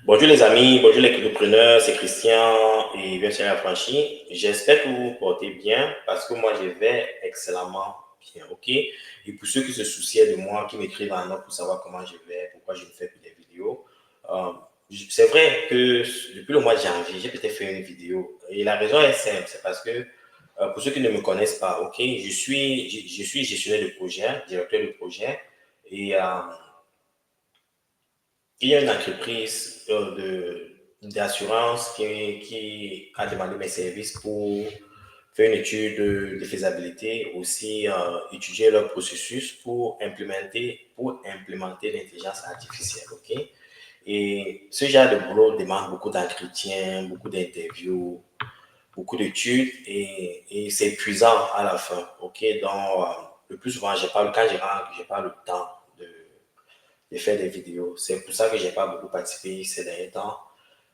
Bonjour les amis, bonjour les cryptopreneurs, c'est Christian et bien sûr Affranchi. J'espère que vous vous portez bien parce que moi je vais excellemment bien, ok? Et pour ceux qui se souciaient de moi, qui m'écrivent en note pour savoir comment je vais, pourquoi je ne fais plus des vidéos, euh, c'est vrai que depuis le mois de janvier, j'ai peut-être fait une vidéo et la raison est simple, c'est parce que pour ceux qui ne me connaissent pas, ok, je suis gestionnaire de projet, directeur de projet et il y a une entreprise d'assurance qui a demandé mes services pour faire une étude de faisabilité, aussi étudier leur processus pour implémenter l'intelligence artificielle. Ok? Et ce genre de boulot demande beaucoup d'entretiens, beaucoup d'interviews, beaucoup d'études et c'est épuisant à la fin. Ok? Donc, le plus souvent, quand je rentre, j'ai pas le temps de faire des vidéos. C'est pour ça que j'ai pas beaucoup participé ces derniers temps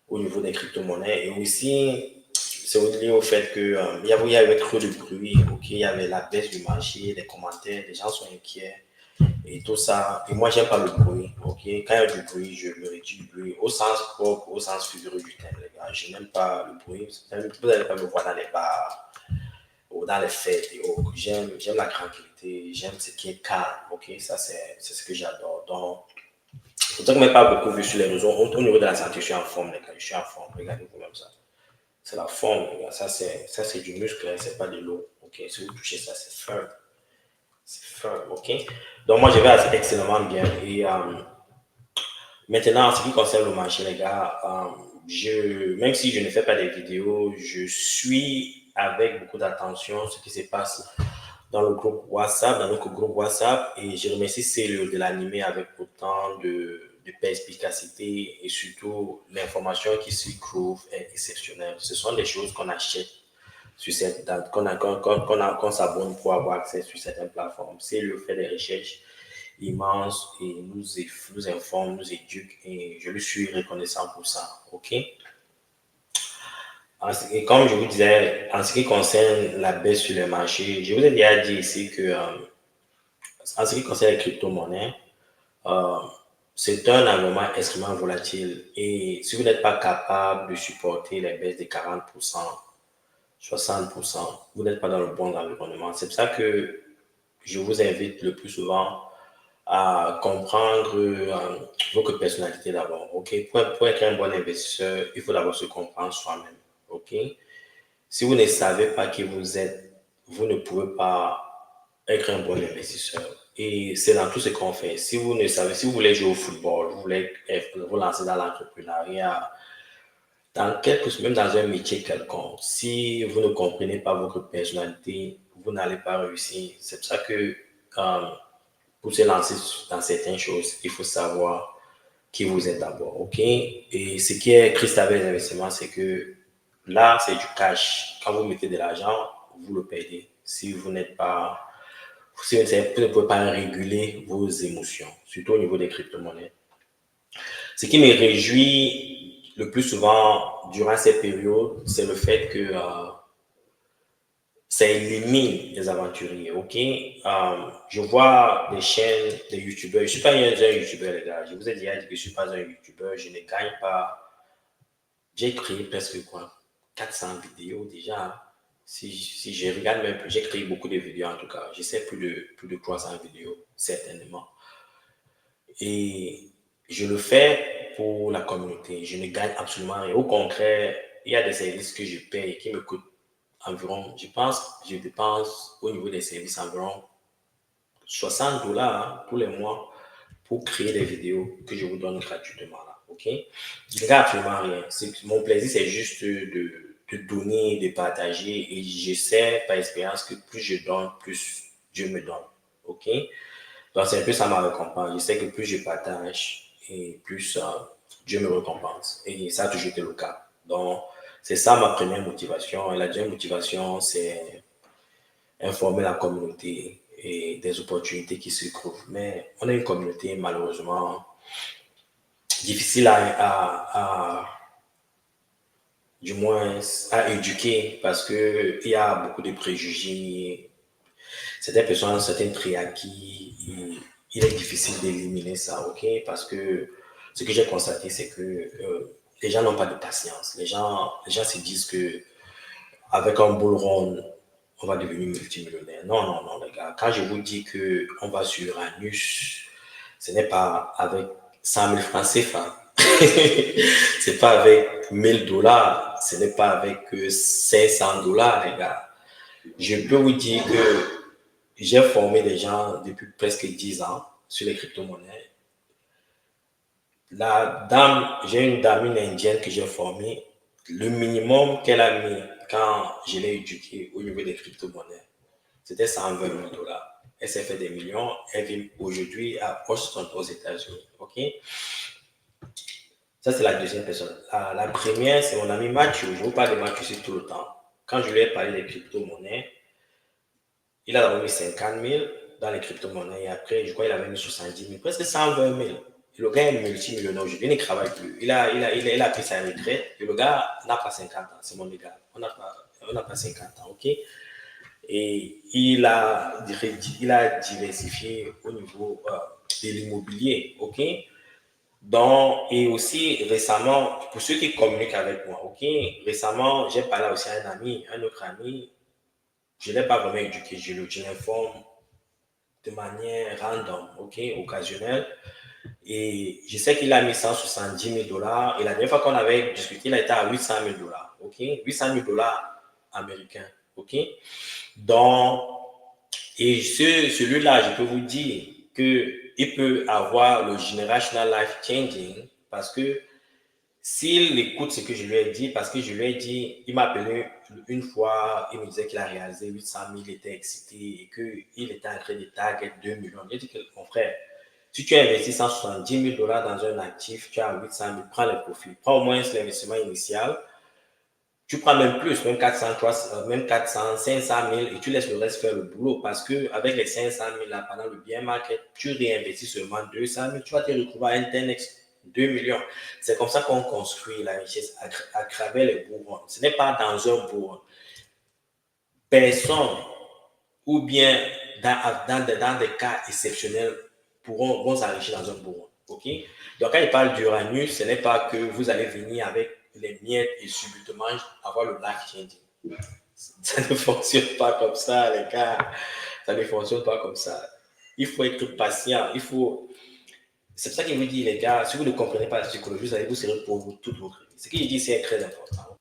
au niveau des crypto-monnaies. Et aussi, c'est lié au fait que il y avait trop de bruit, ok, il y avait la baisse du marché, des commentaires, les gens sont inquiets et tout ça. Et moi, j'aime pas le bruit, ok. Quand il y a du bruit, je me réduis du bruit au sens propre, au sens figuré du terme, les gars. Je n'aime pas le bruit. Vous n'allez pas me voir dans les bars ou dans les fêtes et autres. J'aime la tranquillité, j'aime ce qui est calme, ok. Ça, c'est ce que j'adore. Donc, c'est pour ça que je n'ai pas beaucoup vu sur les réseaux. Au niveau de la santé, je suis en forme, les gars. Je suis en forme. Regardez-vous même ça. C'est la forme, les gars. Ça, c'est du muscle, hein. C'est pas de l'eau. Ok? Si vous touchez ça, c'est firm. C'est firm. Ok? Donc, moi, je vais excellemment bien. Et maintenant, en ce qui concerne le marché, les gars, même si je ne fais pas des vidéos, je suis avec beaucoup d'attention ce qui se passe dans le groupe WhatsApp, dans notre groupe WhatsApp. Et je remercie Célio de l'animer avec autant de perspicacité et surtout l'information qui s'y trouve est exceptionnelle. Ce sont des choses qu'on achète sur cette date, qu'on s'abonne pour avoir accès sur certaines plateformes. Célio fait des recherches immenses et nous informe, nous éduque et je lui suis reconnaissant pour ça. OK? Et comme je vous disais, en ce qui concerne la baisse sur le marché, je vous ai déjà dit ici que en ce qui concerne les crypto-monnaies, euh, c'est un environnement extrêmement volatile. Et si vous n'êtes pas capable de supporter les baisses de 40%, 60%, vous n'êtes pas dans le bon environnement. C'est pour ça que je vous invite le plus souvent à comprendre votre personnalité d'abord. OK? Pour être un bon investisseur, il faut d'abord se comprendre soi-même. OK? Si vous ne savez pas qui vous êtes, vous ne pouvez pas être un bon investisseur. Et c'est dans tout ce qu'on fait. Si vous ne savez, si vous voulez jouer au football, vous voulez vous lancer dans l'entrepreneuriat, même dans un métier quelconque, si vous ne comprenez pas votre personnalité, vous n'allez pas réussir. C'est pour ça que euh, pour se lancer dans certaines choses, il faut savoir qui vous êtes d'abord. OK? Et ce qui est triste avec les investissements, c'est que là, c'est du cash. Quand vous mettez de l'argent, vous le perdez. Si vous n'êtes pas, si vous ne pouvez pas réguler vos émotions, surtout au niveau des crypto-monnaies. Ce qui me réjouit le plus souvent durant ces périodes, c'est le fait que ça élimine les aventuriers, ok? Je vois des chaînes de YouTubeurs. Je ne suis pas un YouTuber, les gars. Je vous ai déjà dit que je ne suis pas un YouTuber. Je ne gagne pas. J'ai créé presque quoi? 400 vidéos déjà. Si je regarde même plus, j'ai créé beaucoup de vidéos en tout cas. Je sais plus de 300 vidéos, certainement. Et je le fais pour la communauté. Je ne gagne absolument rien. Au contraire, il y a des services que je paye qui me coûtent environ, je dépense au niveau des services environ 60 dollars hein, tous les mois pour créer des vidéos que je vous donne gratuitement là. OK? Je ne gagne absolument rien. Mon plaisir, c'est juste de donner, de partager et je sais par expérience que plus je donne, plus Dieu me donne. OK? Donc, c'est un peu ça ma récompense. Je sais que plus je partage et plus Dieu me récompense. Et ça a toujours été le cas. Donc, c'est ça ma première motivation. Et la deuxième motivation, c'est informer la communauté et des opportunités qui se trouvent. Mais on a une communauté malheureusement difficile du moins, à éduquer parce qu'il y a beaucoup de préjugés. Certaines personnes ont certains traits acquis. Il est difficile d'éliminer ça, ok? Parce que ce que j'ai constaté, c'est que les gens n'ont pas de patience. Les gens se disent que avec un bull run, on va devenir multimillionnaire. Non, non, non, les gars. Quand je vous dis que on va sur Uranus, ce n'est pas avec 100 000 francs CFA. C'est pas avec 1000 dollars. Ce n'est pas avec 500 dollars, les gars. Je peux vous dire que j'ai formé des gens depuis presque 10 ans sur les crypto-monnaies. J'ai une dame, une indienne que j'ai formée. Le minimum qu'elle a mis quand je l'ai éduquée au niveau des crypto-monnaies, c'était 120 000 dollars. Elle s'est fait des millions. Elle vit aujourd'hui à Boston, aux États-Unis. OK? Ça, c'est la deuxième personne. La première, c'est mon ami Mathieu. Je vous parle de Mathieu tout le temps. Quand je lui ai parlé des crypto-monnaies, il a mis 50 000 dans les crypto-monnaies et après, je crois qu'il avait mis 70 000, presque 120 000. Et le gars est multimillionnaire aujourd'hui, il ne travaille plus. Il a pris sa retraite et le gars n'a pas 50 ans, c'est mon gars. On n'a pas 50 ans, ok? Et il a diversifié au niveau de l'immobilier, ok? Donc, et aussi récemment, pour ceux qui communiquent avec moi, ok? Récemment, j'ai parlé aussi à un autre ami. Je ne l'ai pas vraiment éduqué, je l'informe de manière random, ok, occasionnelle. Et je sais qu'il a mis 170 000 dollars. Et la dernière fois qu'on avait discuté, il a été à 800 000 dollars, ok, 800 000 dollars américains, ok. Donc, et celui-là, je peux vous dire qu'il peut avoir le generational life changing parce que s'il écoute ce que je lui ai dit, parce que je lui ai dit, il m'a appelé une fois, il me disait qu'il a réalisé 800 000, il était excité et qu'il était en train de target 2 millions. J'ai dit, mon frère, si tu as investi 170 000 dollars dans un actif, tu as 800 000, prends le profit. Prends au moins l'investissement initial. Tu prends même plus, même 400, 300, même 400, 500 000 et tu laisses le reste faire le boulot parce qu'avec les 500 000 là, pendant le bien market, tu réinvestis seulement 200 000, tu vas te retrouver à un 10x 2 millions. C'est comme ça qu'on construit la richesse à travers les bourrons. Ce n'est pas dans un bourron. Personne, ou bien dans des cas exceptionnels, vont s'enrichir dans un bourron. Okay? Donc, quand il parle d'Uranus, ce n'est pas que vous allez venir avec les miettes et subitement avoir le life changing. Ça ne fonctionne pas comme ça, les gars. Ça ne fonctionne pas comme ça. Il faut être patient. C'est pour ça qu'il vous dit, les gars, si vous ne comprenez pas la psychologie, vous serez pauvre toute votre vie. Ce qu'il dit, c'est très important.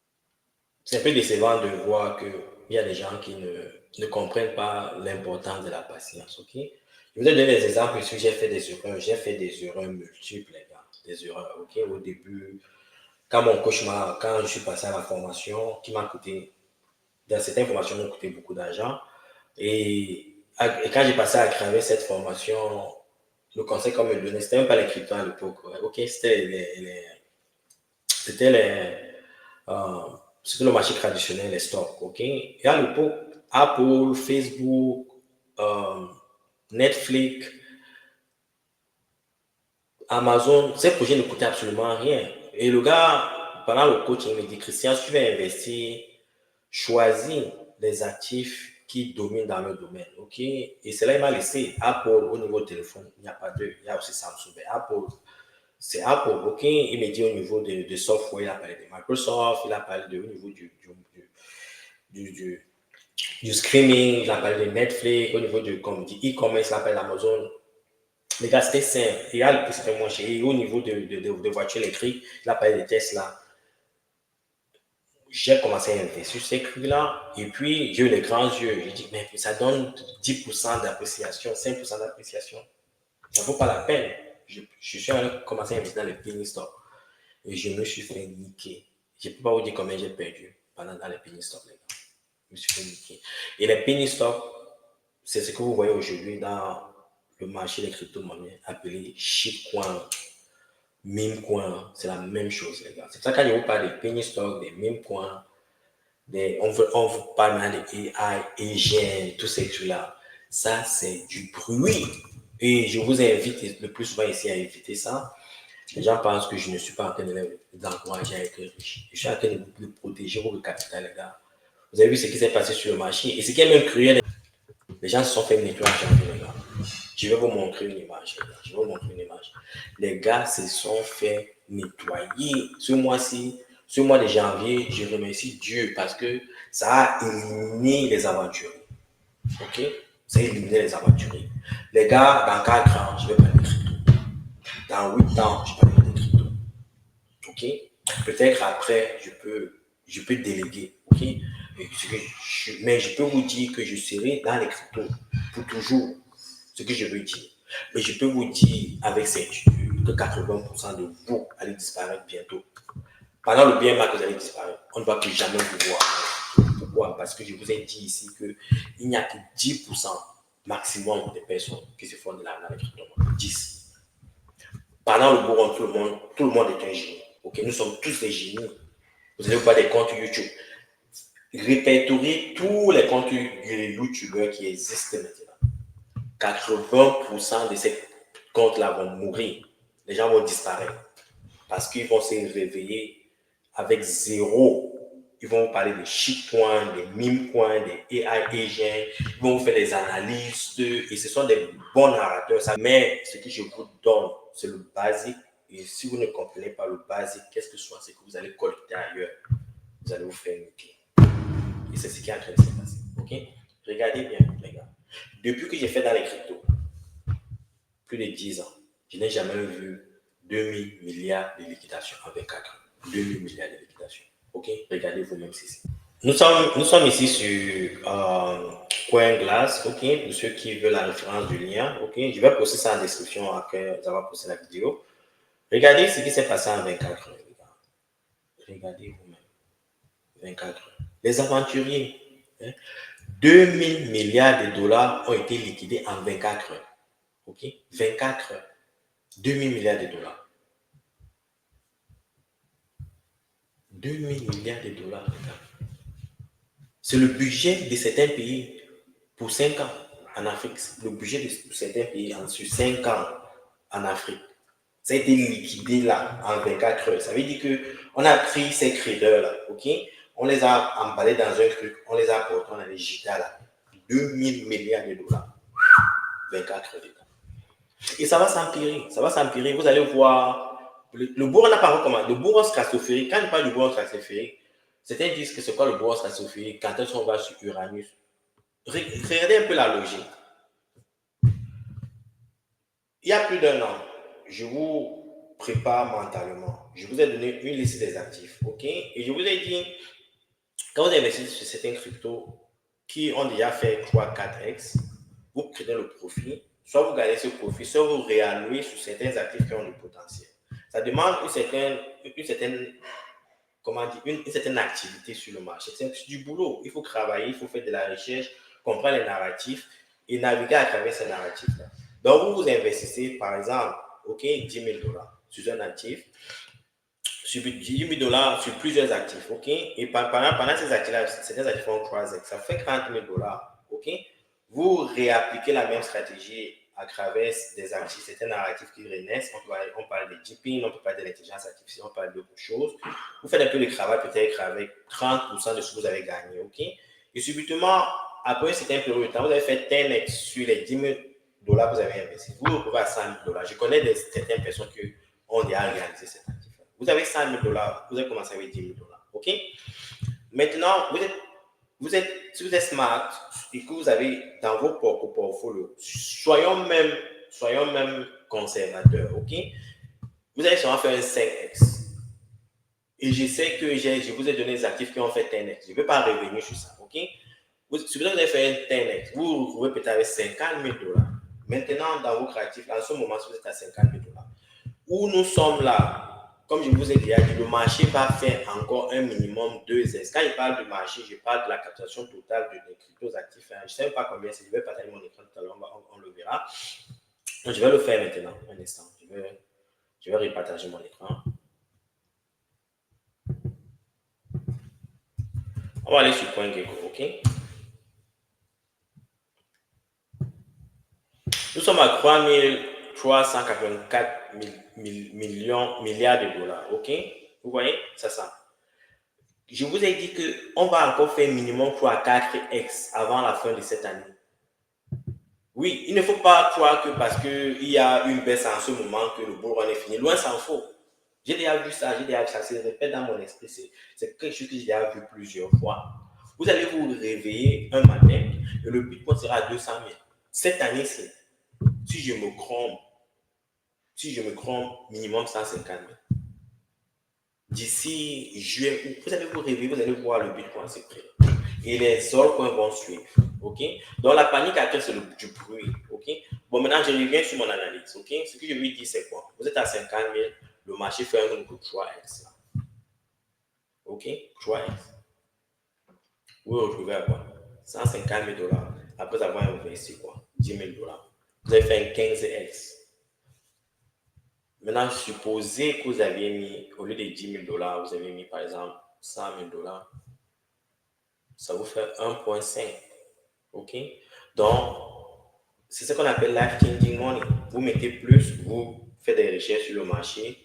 C'est un peu décevant de voir qu'il y a des gens qui ne comprennent pas l'importance de la patience. Ok? Je vous ai donné des exemples ici. J'ai fait des erreurs. J'ai fait des erreurs multiples, les gars. Des erreurs. Ok? Au début, quand je suis passé à la formation, qui m'a coûté, dans cette information m'a coûté beaucoup d'argent. Et quand j'ai passé à travers cette formation, le conseil qu'on me donnait, c'était même pas les cryptos à l'époque. Ok, c'était le marché traditionnel, les stocks. Ok, et à l'époque, Apple, Facebook, Netflix, Amazon, ces projets ne coûtaient absolument rien. Et le gars, pendant le coaching, il me dit, Christian, si tu veux investir, choisis les actifs qui dominent dans le domaine, ok? Et cela, il m'a laissé Apple au niveau téléphone. Il n'y a pas deux. Il y a aussi Samsung. Mais Apple, c'est Apple, ok? Il me dit au niveau de software, il a parlé de Microsoft, il a parlé au niveau du streaming, il a parlé de Netflix, au niveau du e-commerce, il a parlé d'Amazon. Les gars, c'était simple. Et c'était moins cher. Et au niveau de voitures électriques, il a parlé de Tesla. J'ai commencé à investir sur ces prix-là. Et puis, j'ai eu les grands yeux. J'ai dit, mais ça donne 10% d'appréciation, 5% d'appréciation. Ça ne vaut pas la peine. Je suis commencé à investir dans les penny stocks. Et je me suis fait niquer. Je ne peux pas vous dire combien j'ai perdu pendant dans les penny stocks, les gars. Je me suis fait niquer. Et les penny stocks, c'est ce que vous voyez aujourd'hui dans le marché des crypto-monnaies appelé shitcoin, meme coin. C'est la même chose, les gars. C'est pour ça que quand je vous parle des penny stocks, des meme coins, on vous parle maintenant des AI, EGN, tous ces trucs-là. Ça, c'est du bruit. Et je vous invite le plus souvent ici à éviter ça. Les gens pensent que je ne suis pas en train de les encourager à être riches. Je suis en train de protéger votre capital, les gars. Vous avez vu ce qui s'est passé sur le marché. Et ce qui est même cruel, les gens se sont fait nettoyer, les gars. Je vais vous montrer une image, les gars. Je vais vous montrer une image. Les gars se sont fait nettoyer ce mois-ci. Ce mois de janvier, je remercie Dieu parce que ça a éliminé les aventuriers. OK? Ça a éliminé les aventuriers. Les gars, dans 4 ans, je vais parler de crypto. Dans 8 ans, je vais parler de crypto. OK? Peut-être après, je peux déléguer. OK? Mais je peux vous dire que je serai dans les cryptos pour toujours. Ce que je veux dire. Mais je peux vous dire avec certitude que 80% de vous allez disparaître bientôt. Pendant le bien mal que vous allez disparaître, on ne va plus jamais vous voir. Pourquoi? Parce que je vous ai dit ici qu'il n'y a que 10% maximum de personnes qui se font de l'argent avec crypto. 10. Pendant le bourron, tout le monde est un génie. Okay? Nous sommes tous des génies. Vous allez voir des comptes YouTube. Répertoriez tous les comptes YouTubeurs qui existent maintenant. 80% de ces comptes-là vont mourir. Les gens vont disparaître parce qu'ils vont se réveiller avec zéro. Ils vont vous parler des shitcoins, des meme coins, des AI agents. Ils vont vous faire des analyses et ce sont des bons narrateurs. Mais ce que je vous donne, c'est le basique. Et si vous ne comprenez pas le basique, qu'est-ce que soit, c'est que vous allez collecter ailleurs. Vous allez vous faire niquer. Et c'est ce qui est en train de se passer. OK? Regardez bien, les gars. Depuis que j'ai fait dans les cryptos, plus de 10 ans, je n'ai jamais vu 2000 milliards de liquidations en 24 ans. 2000 milliards de liquidations. OK? Regardez vous-même ceci. Nous sommes ici sur CoinGlass, OK? Pour ceux qui veulent la référence du lien, OK? Je vais poster ça en description après avoir posté la vidéo. Regardez ce qui s'est passé en 24 heures, les gars. Regardez vous-même. 24 heures. Les aventuriers, hein? 2000 milliards de dollars ont été liquidés en 24 heures. OK? 24 heures. 2000 milliards de dollars. 2000 milliards de dollars, les gars. C'est le budget de certains pays pour 5 ans en Afrique. Le budget de certains pays sur 5 ans en Afrique. Ça a été liquidé là en 24 heures. Ça veut dire qu'on a pris ces crédeurs-là, OK? On les a emballés dans un truc, on les a portés, on a les jetés là. 2000 milliards de dollars. 24 heures, les gars. Et ça va s'empirer. Ça va s'empirer. Vous allez voir. Le bourg n'a pas recommandé. Le bourg stratosphérique, quand il parle du bourg stratosphérique, certains disent que c'est quoi le bourg stratosphérique quand on va sur Uranus. Regardez un peu la logique. Il y a plus d'1 an, je vous prépare mentalement. Je vous ai donné une liste des actifs, OK? Et je vous ai dit, quand vous investissez sur certains cryptos qui ont déjà fait 3-4x, vous créez le profit, soit vous gagnez ce profit, soit vous réallouez sur certains actifs qui ont du potentiel. Ça demande une certaine activité sur le marché. C'est du boulot. Il faut travailler, il faut faire de la recherche, comprendre les narratifs et naviguer à travers ces narratifs-là. Donc, vous investissez, par exemple, OK, 10 000 dollars sur un actif, sur 10 000 dollars sur plusieurs actifs, OK? Et pendant ces actifs-là, certains actifs ont 3x, ça fait 40 000 dollars, OK? Vous réappliquez la même stratégie à travers des actifs, certains narratifs qui renaissent. On parle de GP, on peut parler de l'intelligence artificielle, on parle d'autres choses. Vous faites un peu de travail peut-être avec 30% de ce que vous avez gagné, OK? Et subitement, après un certain période de temps, vous avez fait 10x sur les 10 000 dollars que vous avez investi. Vous vous retrouvez à 100 000 dollars. Je connais certaines personnes qui ont déjà réalisé cet actif. Vous avez 100 000 dollars, vous avez commencé avec 10 000 dollars, OK? Maintenant, si vous êtes smart et que vous avez dans vos portfolios, soyons même conservateurs, OK? Vous allez sûrement faire un 5x. Et je sais que je vous ai donné des actifs qui ont fait 10x. Je ne vais pas revenir sur ça, OK? Si vous avez fait un 10x, vous vous retrouvez peut-être avec 50 000 dollars. Maintenant, dans vos créatifs, en ce moment, si vous êtes à 50 000 dollars, où nous sommes là, comme je vous ai déjà dit, le marché va faire encore un minimum 2S. Quand je parle de marché, je parle de la captation totale de cryptos actifs. Je ne sais pas combien c'est. Je vais partager mon écran tout à l'heure, on le verra. Donc, je vais le faire maintenant, un instant. Je vais repartager mon écran. On va aller sur CoinGecko, OK? Nous sommes à 384 milliards de dollars, OK? Vous voyez, c'est ça. Je vous ai dit qu'on va encore faire minimum 3 à 4x avant la fin de cette année. Oui, il ne faut pas croire que parce qu'il y a une baisse en ce moment que le bull run est fini. Loin s'en faut. J'ai déjà vu ça, ça se répète dans mon esprit. C'est quelque chose que j'ai déjà vu plusieurs fois. Vous allez vous réveiller un matin et le Bitcoin sera à 200 000. Cette année-ci, si je me trompe, minimum 150 000. D'ici juillet, vous allez vous réveiller, vous allez voir le Bitcoin à ce prix. Et les altcoins vont suivre. OK? Donc, la panique actuelle, c'est du bruit. OK? Bon, maintenant, je reviens sur mon analyse. OK? Ce que je lui dis, c'est quoi? Vous êtes à 50 000, le marché fait un nombre de 3x. OK? 3x. Vous vous retrouvez à quoi? 150 000 dollars. Après avoir investi quoi? 10 000 dollars. Vous avez fait un 15x. Maintenant, supposez que vous aviez mis, au lieu de 10 000 dollars, vous avez mis par exemple 100 000 dollars. Ça vous fait 1,5. OK? Donc, c'est ce qu'on appelle life changing money. Vous mettez plus, vous faites des recherches sur le marché,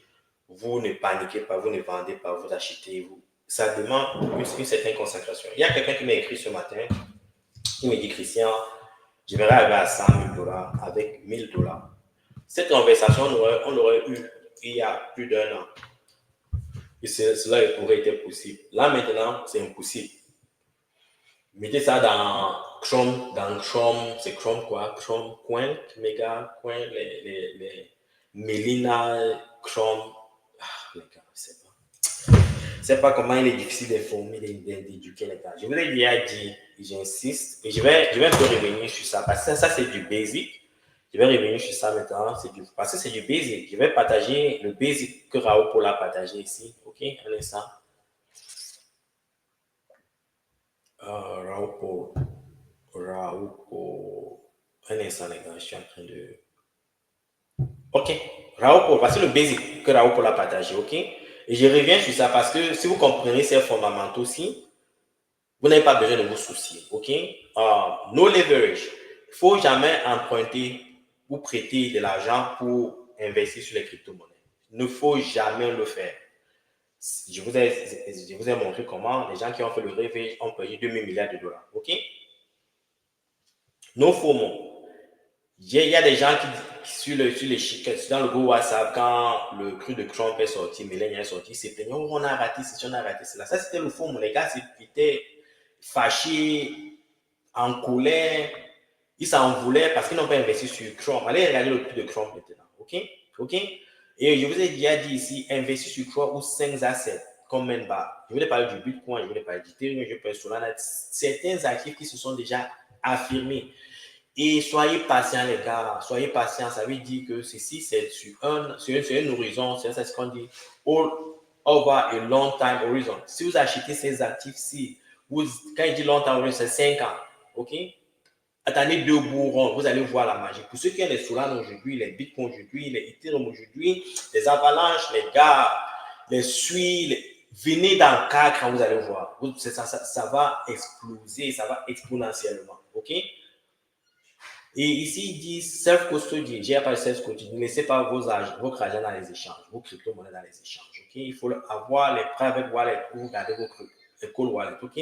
vous ne paniquez pas, vous ne vendez pas, vous achetez, vous. Ça demande une certaine concentration. Il y a quelqu'un qui m'a écrit ce matin, qui me dit, Christian, j'aimerais arriver à 100 000 dollars avec 1000 dollars. Cette conversation, on l'aurait eu il y a plus d'un an. Et cela aurait été possible. Là, maintenant, c'est impossible. Mettez ça dans Chrome, c'est Chrome quoi? Chrome Coin, Mega Coin, les Melina, Chrome. Ah, les gars, je sais pas comment il est difficile d'informer, d'éduquer les gars. Je vous l'ai déjà dit, j'insiste, et je vais un peu revenir sur ça, parce que ça c'est du basic. Je vais revenir sur ça maintenant, parce que c'est du basic. Je vais partager le basic que Raoul Paul a partagé ici. OK, un instant. Raoul Paul. Un instant, les gars, je suis en train de. OK. Raoul Paul, voici le basic que Raoul Paul a partagé. OK. Et je reviens sur ça parce que si vous comprenez ces fondamentaux aussi, vous n'avez pas besoin de vous soucier. OK. No leverage. Il ne faut jamais emprunter ou prêter de l'argent pour investir sur les crypto-monnaies. Il ne faut jamais le faire. Je vous ai montré comment les gens qui ont fait le réveil ont payé 2000 milliards de dollars. OK. No FOMO. Il y a des gens qui, dans le groupe WhatsApp, quand le cru de Trump est sorti, Mélanie est sorti, c'est plaigné, oh, on a raté ceci, on a raté cela. Ça, c'était le FOMO. Les gars étaient fâchés, en colère. Ils s'en voulaient parce qu'ils n'ont pas investi sur Trump. Allez regarder le prix de Trump maintenant. OK? OK? Et je vous ai déjà dit ici, investir sur 3 ou 5 assets comme Menba. Je voulais parler du Bitcoin, je voulais parler d'Ethereum, je voulais parler de Solana. Certains actifs qui se sont déjà affirmés. Et soyez patients, les gars. Soyez patients. Ça veut dire que ceci, c'est sur un horizon. C'est ce qu'on dit. All over a long time horizon. Si vous achetez ces actifs-ci, quand il dit long time horizon, c'est 5 ans. OK? Attendez 2 bourrons, vous allez voir la magie. Pour ceux qui ont les Solana aujourd'hui, les Bitcoin aujourd'hui, les Ethereum aujourd'hui, les avalanches, les gars, les suies, venez dans le cadre quand vous allez voir. Ça va exploser, ça va exponentiellement. OK? Et ici, il dit self-custody. J'ai appelé self-custody. Ne laissez pas votre argent dans les échanges, vos crypto-monnaies dans les échanges. OK? Il faut avoir les private wallets où vous gardez vos crypto, les cold wallets. OK?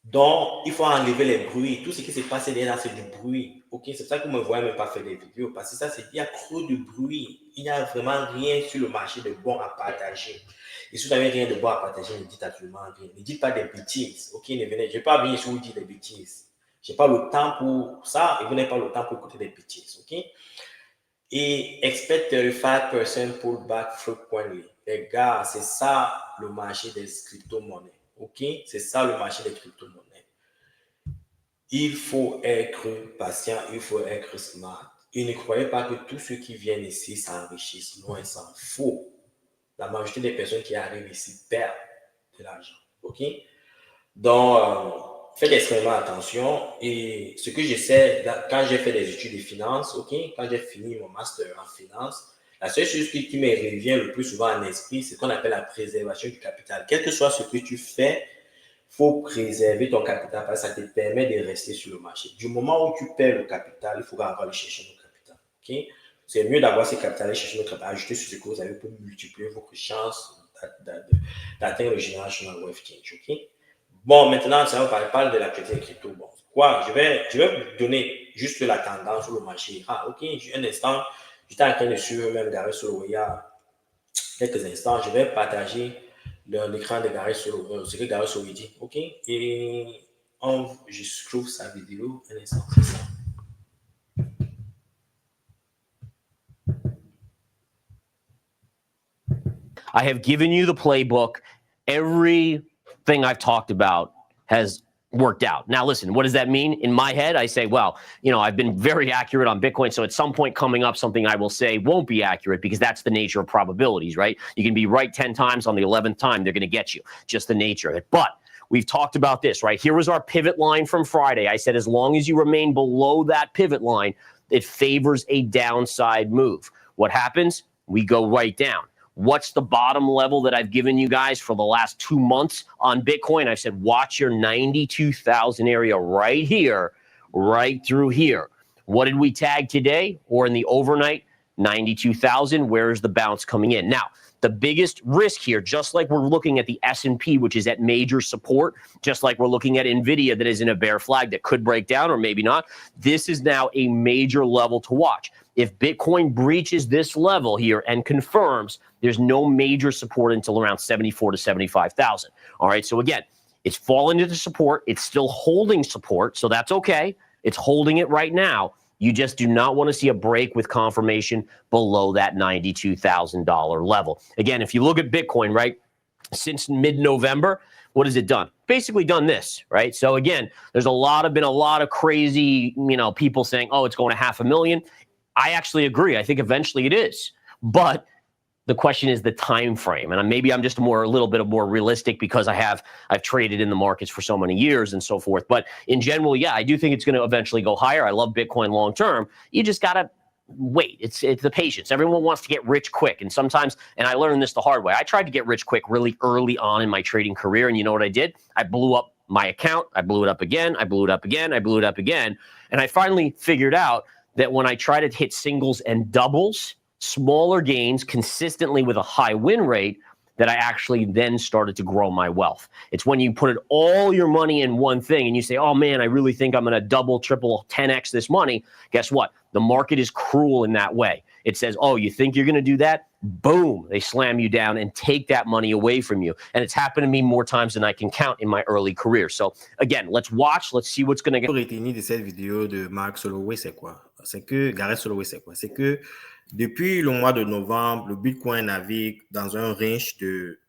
Donc, il faut enlever les bruits. Tout ce qui s'est passé derrière, c'est du bruit. OK? C'est pour ça que vous ne me voyez même pas faire des vidéos. Parce que ça, il y a trop de bruit. Il n'y a vraiment rien sur le marché de bon à partager. Et si vous n'avez rien de bon à partager, ne dites absolument rien. Ne dites pas des bêtises. OK? Je ne vais pas venir sur vous dire des bêtises. Je n'ai pas le temps pour ça et vous n'avez pas le temps pour écouter des bêtises. OK? Et expect 35% pullback frequently. Les gars, c'est ça le marché des crypto-monnaies. OK? C'est ça le marché des crypto-monnaies. Il faut être patient, il faut être smart. Et ne croyez pas que tous ceux qui viennent ici s'enrichissent. Non, ils s'en foutent. La majorité des personnes qui arrivent ici perdent de l'argent. OK? Donc, faites extrêmement attention. Et ce que j'essaie, quand j'ai fait des études de finance, OK, quand j'ai fini mon master en finance, la seule chose qui me revient le plus souvent en esprit, c'est ce qu'on appelle la préservation du capital. Quel que soit ce que tu fais, il faut préserver ton capital parce que ça te permet de rester sur le marché. Du moment où tu perds le capital, il faudra encore aller chercher le capital. OK? C'est mieux d'avoir ces capitales, aller chercher le capital, ajouter sur ce que vous avez pour multiplier vos chances d'atteindre le generational wealth change. OK? Bon, maintenant, ça, on parle de la crypto. Bon, quoi? Je vais vous donner juste la tendance sur le marché. Ah, ok, un instant, j'étais en train de suivre même Gareth Soloway il y a quelques instants. Je vais partager l'écran de Gareth Soloway, ce que Gareth Soloway dit. Ok, et je trouve sa vidéo. Un instant, c'est ça. I have given you the playbook. Everything I've talked about has worked out. Now, listen, what does that mean? In my head, I say, well, I've been very accurate on Bitcoin. So at some point coming up, something I will say won't be accurate because that's the nature of probabilities, right? You can be right 10 times, on the 11th time, they're going to get you. Just the nature of it. But we've talked about this, right? Here was our pivot line from Friday. I said, as long as you remain below that pivot line, it favors a downside move. What happens? We go right down. What's the bottom level that I've given you guys for the last 2 months on Bitcoin? I've said, watch your 92,000 area right here, right through here. What did we tag today or in the overnight? 92,000. Where's the bounce coming in? Now, the biggest risk here, just like we're looking at the S&P, which is at major support, just like we're looking at NVIDIA that is in a bear flag that could break down or maybe not, this is now a major level to watch. If Bitcoin breaches this level here and confirms, there's no major support until around 74 to 75,000. All right, so again, it's fallen into support. It's still holding support, so that's okay. It's holding it right now. You just do not want to see a break with confirmation below that $92,000 level. Again, if you look at Bitcoin, right, since mid-November, what has it done? Basically done this, right? So again, there's been a lot of crazy, people saying, oh, it's going to 500,000. I actually agree. I think eventually it is. But the question is the time frame. And maybe I'm just a little bit more realistic because I've traded in the markets for so many years and so forth. But in general, yeah, I do think it's going to eventually go higher. I love Bitcoin long term. You just got to wait. It's the patience. Everyone wants to get rich quick. And sometimes, and I learned this the hard way, I tried to get rich quick really early on in my trading career. And you know what I did? I blew up my account. I blew it up again. I blew it up again. I blew it up again. And I finally figured out that when I try to hit singles and doubles, smaller gains consistently with a high win rate, that I actually then started to grow my wealth. It's when you put all your money in one thing and you say, oh man, I really think I'm going to double, triple, 10x this money. Guess what? The market is cruel in that way. It says, oh, you think you're going to do that? Boom, they slam you down and take that money away from you. And it's happened to me more times than I can count in my early career. So again, let's watch, let's see what's going to get. Pour retenir de cette vidéo de Mark Soloway, c'est quoi? C'est que Gareth Soloway, c'est quoi? C'est que depuis le mois de novembre, le Bitcoin navigue dans un range de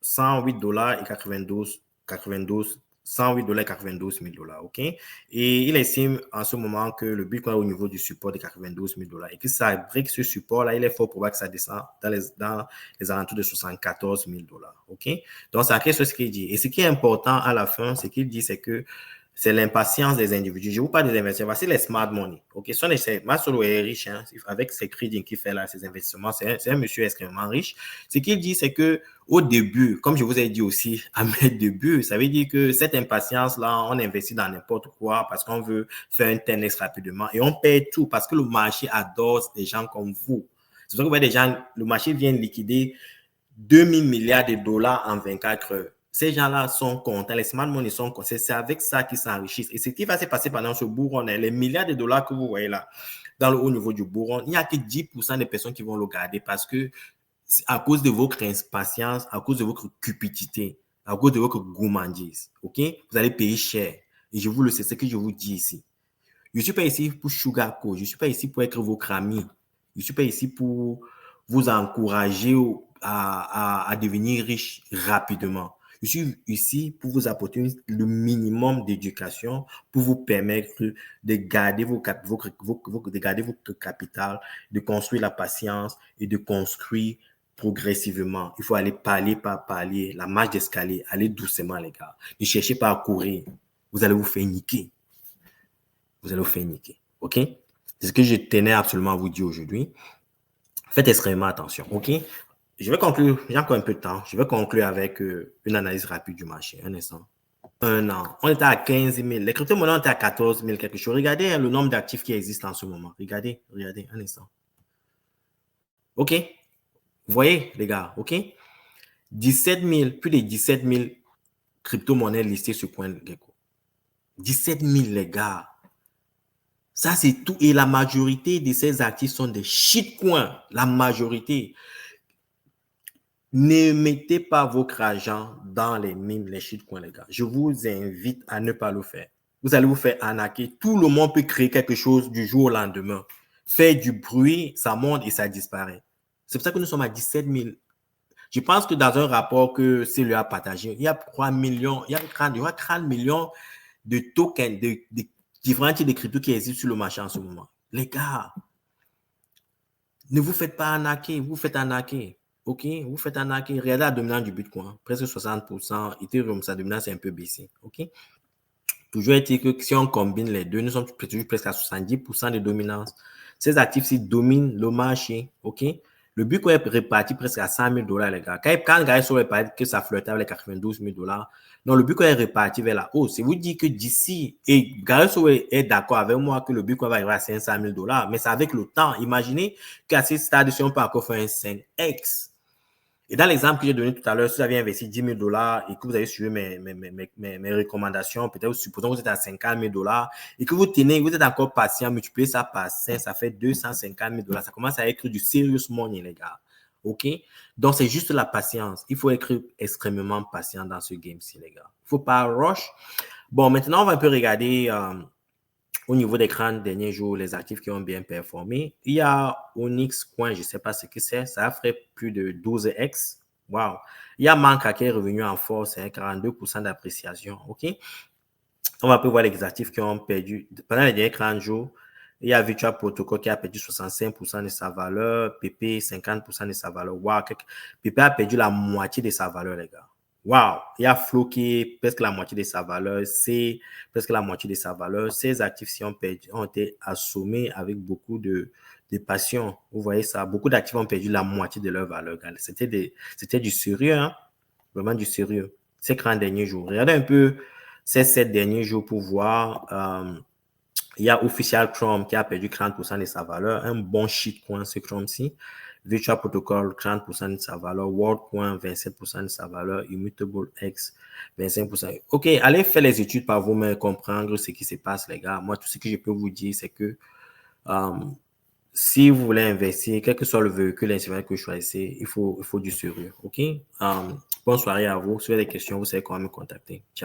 $108 et 92 $000, ok? Et il estime en ce moment que le Bitcoin est au niveau du support de $92,000 et que ça break ce support-là, il est fort probable que ça descende dans les alentours de $74,000, ok? Donc, c'est quelque chose qu'il dit. Et ce qui est important à la fin, ce qu'il dit, c'est que c'est l'impatience des individus. Je vous parle des investisseurs. Voici les smart money. OK, Mark Soloway est riche, hein, avec ses trading qu'il fait là, ses investissements. C'est un monsieur extrêmement riche. Ce qu'il dit, c'est que au début, comme je vous ai dit aussi, à mes débuts, ça veut dire que cette impatience-là, on investit dans n'importe quoi parce qu'on veut faire un 10x rapidement et on paye tout parce que le marché adore des gens comme vous. C'est pour ça que vous voyez des gens, le marché vient liquider 2000 milliards de dollars en 24 heures. Ces gens-là sont contents, les smart money sont contents. C'est avec ça qu'ils s'enrichissent. Et ce qui va se passer pendant ce bourron, les milliards de dollars que vous voyez là, dans le haut niveau du bourron, il n'y a que 10% des personnes qui vont le garder parce que à cause de votre impatience, à cause de votre cupidité, à cause de votre gourmandise, ok? Vous allez payer cher. Et je vous le sais, c'est ce que je vous dis ici. Je ne suis pas ici pour sugarcoat, je ne suis pas ici pour être votre ami. Je ne suis pas ici pour vous encourager à devenir riche rapidement. Je suis ici pour vous apporter le minimum d'éducation pour vous permettre de garder votre capital, de construire la patience et de construire progressivement. Il faut aller palier par palier, la marche d'escalier, aller doucement les gars. Ne cherchez pas à courir, vous allez vous faire niquer. Vous allez vous faire niquer, ok? C'est ce que je tenais absolument à vous dire aujourd'hui. Faites extrêmement attention, ok? Je vais conclure, j'ai encore un peu de temps, je vais conclure avec une analyse rapide du marché. Un instant. Un an. On était à 15 000. Les crypto-monnaies étaient à 14 000 quelque chose. Regardez hein, le nombre d'actifs qui existent en ce moment. Regardez, un instant. OK? Vous voyez, les gars, OK? 17 000, plus de 17 000 crypto-monnaies listées sur CoinGecko. 17 000, les gars. Ça, c'est tout. Et la majorité de ces actifs sont des shitcoins. La majorité. Ne mettez pas votre argent dans les mimes, les shitcoins, les gars. Je vous invite à ne pas le faire. Vous allez vous faire arnaquer. Tout le monde peut créer quelque chose du jour au lendemain. Faire du bruit, ça monte et ça disparaît. C'est pour ça que nous sommes à 17 000. Je pense que dans un rapport que CELU a partagé, il y a 3 millions, il y aura 30 millions de tokens, de différents types de cryptos qui existent sur le marché en ce moment. Les gars, ne vous faites pas arnaquer, vous faites arnaquer. OK, vous faites arnaquer. Regardez la dominance du Bitcoin, presque 60%. Ethereum, sa dominance est un peu baissée. OK, toujours est-il que si on combine les deux, nous sommes toujours presque à 70% de dominance. Ces actifs-ci dominent le marché. OK, le Bitcoin est réparti presque à 100 000 $, les gars. Quand Gary Soul réparti que ça flirtait avec les 92 000 $, non, le Bitcoin est réparti vers la hausse. C'est vous dire que d'ici, et Gary Soul est d'accord avec moi que le Bitcoin va arriver à 500 000 $, mais c'est avec le temps. Imaginez qu'à ce stade, si on peut encore faire un 5x. Et dans l'exemple que j'ai donné tout à l'heure, si vous avez investi 10 000 $ et que vous avez suivi mes recommandations, peut-être supposons que vous êtes à 50 000 $ et que vous tenez, vous êtes encore patient, multipliez ça par 5, ça fait 250 000 $. Ça commence à être du serious money, les gars. OK? Donc, c'est juste la patience. Il faut être extrêmement patient dans ce game-ci, les gars. Il ne faut pas rush. Bon, maintenant, on va un peu regarder au niveau des grands derniers jours, les actifs qui ont bien performé. Il y a Onyx Coin, je ne sais pas ce que c'est, ça a fait plus de 12x. Wow. Il y a Manka qui est revenu en force, 42% d'appréciation. OK? On va un peu voir les actifs qui ont perdu pendant les derniers 30 jours. Il y a Virtual Protocol qui a perdu 65% de sa valeur, PP 50% de sa valeur. Wow. PP a perdu la moitié de sa valeur, les gars. Wow, il y a Flow qui est presque la moitié de sa valeur, c'est presque la moitié de sa valeur. Ces actifs ont été assommés avec beaucoup de passion. Vous voyez ça, beaucoup d'actifs ont perdu la moitié de leur valeur. C'était du sérieux, hein? Vraiment du sérieux. Ces 30 derniers jours. Regardez un peu ces 7 derniers jours pour voir. Il y a Official Chrome qui a perdu 30% de sa valeur. Un bon shitcoin, ce Chrome-ci. Virtual Protocol, 30% de sa valeur. WorldCoin, 27% de sa valeur. Immutable X, 25%. OK, allez faire les études par vous-même, comprendre ce qui se passe, les gars. Moi, tout ce que je peux vous dire, c'est que si vous voulez investir, quel que soit le véhicule instrument que vous choisissez, il faut du sérieux. OK? Bonne soirée à vous. Si vous avez des questions, vous savez comment me contacter. Ciao.